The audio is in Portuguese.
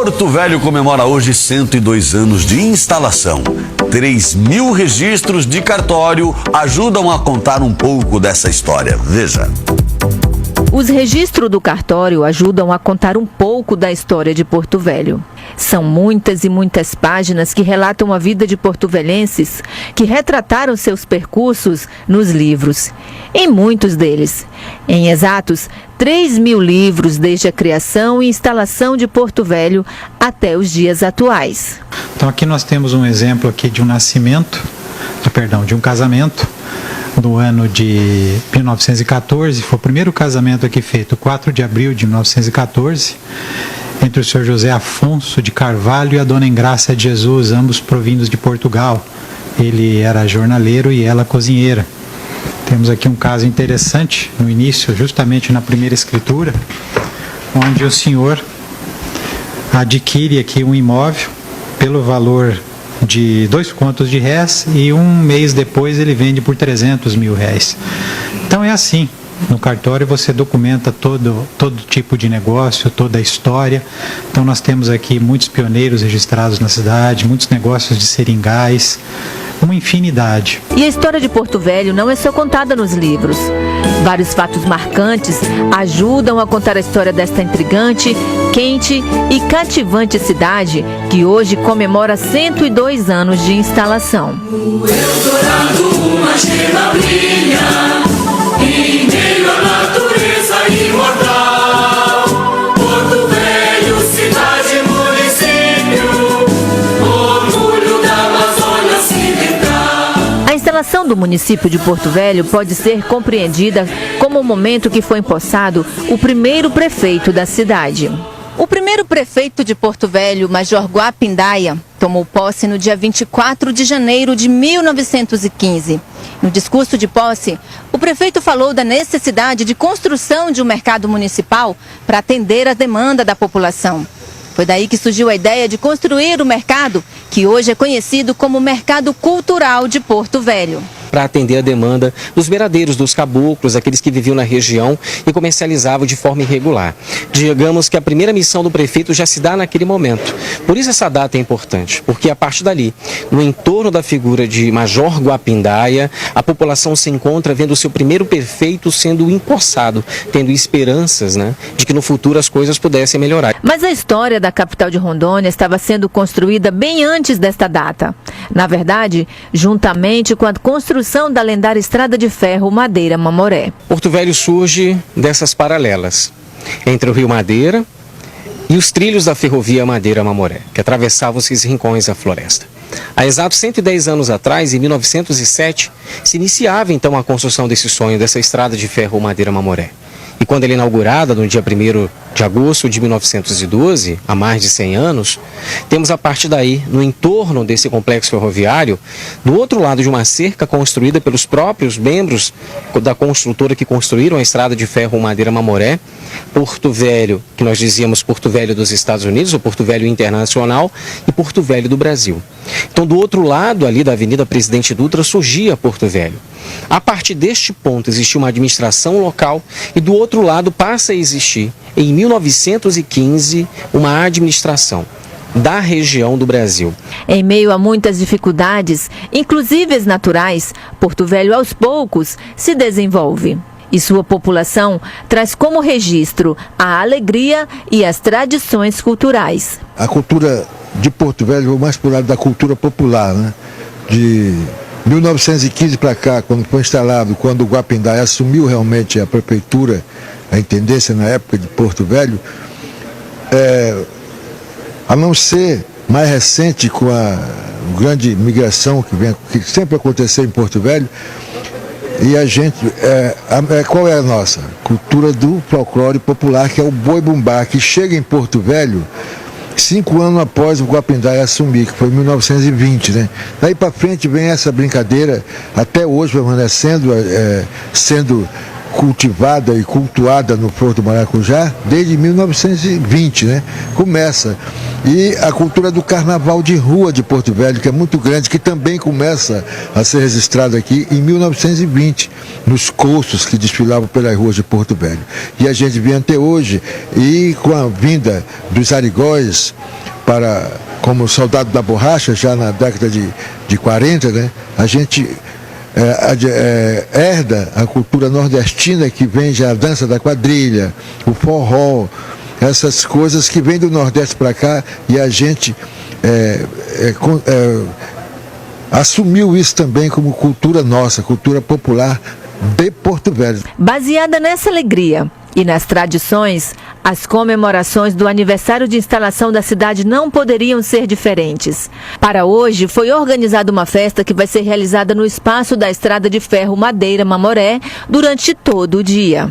Porto Velho comemora hoje 102 anos de instalação. 3.000 registros de cartório ajudam a contar um pouco dessa história. Veja. Os registros do cartório ajudam a contar um pouco da história de Porto Velho. São muitas e muitas páginas que relatam a vida de porto-velhenses que retrataram seus percursos nos livros. Em muitos deles, em exatos 3.000 livros desde a criação e instalação de Porto Velho até os dias atuais. Então aqui nós temos um exemplo aqui de um de um casamento do ano de 1914. Foi o primeiro casamento aqui feito, 4 de abril de 1914, entre o senhor José Afonso de Carvalho e a dona Engrácia de Jesus, ambos provindos de Portugal. Ele era jornaleiro e ela cozinheira. Temos aqui um caso interessante no início, justamente na primeira escritura, onde o senhor adquire aqui um imóvel pelo valor de 2 contos de réis e um mês depois ele vende por 300 mil réis. Então é assim, no cartório você documenta todo tipo de negócio, toda a história. Então nós temos aqui muitos pioneiros registrados na cidade, muitos negócios de seringais, uma infinidade. E a história de Porto Velho não é só contada nos livros. Vários fatos marcantes ajudam a contar a história desta intrigante, quente e cativante cidade que hoje comemora 102 anos de instalação. O Eldorado, uma estrela brilha em meio à natureza imortal. Porto Velho, cidade, município, orgulho da Amazônia Ocidental. A instalação do município de Porto Velho pode ser compreendida como o momento que foi empossado o primeiro prefeito da cidade. O primeiro prefeito de Porto Velho, Major Guapindaia, tomou posse no dia 24 de janeiro de 1915. No discurso de posse, o prefeito falou da necessidade de construção de um mercado municipal para atender a demanda da população. Foi daí que surgiu a ideia de construir o mercado, que hoje é conhecido como Mercado Cultural de Porto Velho. Para atender a demanda dos beradeiros, dos caboclos, aqueles que viviam na região e comercializavam de forma irregular. Digamos que a primeira missão do prefeito já se dá naquele momento. Por isso essa data é importante, porque a partir dali, no entorno da figura de Major Guapindaia, a população se encontra vendo o seu primeiro prefeito sendo empossado, tendo esperanças, de que no futuro as coisas pudessem melhorar. Mas a história da capital de Rondônia estava sendo construída bem antes desta data. Na verdade, juntamente com a construção da lendária Estrada de Ferro Madeira-Mamoré. Porto Velho surge dessas paralelas entre o Rio Madeira e os trilhos da ferrovia Madeira-Mamoré, que atravessavam esses rincões da floresta. Há exatos 110 anos atrás, em 1907, se iniciava então a construção desse sonho, dessa Estrada de Ferro Madeira-Mamoré. E quando ela é inaugurada, no dia 1º de agosto de 1912, há mais de 100 anos, temos a partir daí, no entorno desse complexo ferroviário, do outro lado de uma cerca construída pelos próprios membros da construtora que construíram a Estrada de Ferro Madeira-Mamoré, Porto Velho, que nós dizíamos Porto Velho dos Estados Unidos, ou Porto Velho Internacional, e Porto Velho do Brasil. Então, do outro lado ali da Avenida Presidente Dutra, surgia Porto Velho. A partir deste ponto existia uma administração local e do outro lado passa a existir, em 1915, uma administração da região do Brasil. Em meio a muitas dificuldades, inclusive as naturais, Porto Velho aos poucos se desenvolve. E sua população traz como registro a alegria e as tradições culturais. A cultura de Porto Velho foi mais por lado da cultura popular, De 1915 para cá, quando foi instalado, quando o Guapindaia assumiu realmente a prefeitura, a intendência na época de Porto Velho, a não ser mais recente com a grande migração que sempre aconteceu em Porto Velho, e a gente, qual é a nossa? Cultura do folclore popular, que é o boi-bumbá, que chega em Porto Velho 5 anos após o Guapindaia assumir, que foi em 1920, Daí para frente vem essa brincadeira, até hoje permanecendo, sendo cultivada e cultuada no Porto Maracujá desde 1920, né? Começa. E a cultura do carnaval de rua de Porto Velho, que é muito grande, que também começa a ser registrada aqui em 1920, nos cursos que desfilavam pelas ruas de Porto Velho. E a gente vem até hoje, e com a vinda dos arigóis como soldado da borracha, já na década de 40, né? A gente herda a cultura nordestina, que vem já a dança da quadrilha, o forró, essas coisas que vêm do Nordeste para cá, e a gente assumiu isso também como cultura nossa, cultura popular de Porto Velho. Baseada nessa alegria e nas tradições, as comemorações do aniversário de instalação da cidade não poderiam ser diferentes. Para hoje, foi organizada uma festa que vai ser realizada no espaço da Estrada de Ferro Madeira Mamoré durante todo o dia.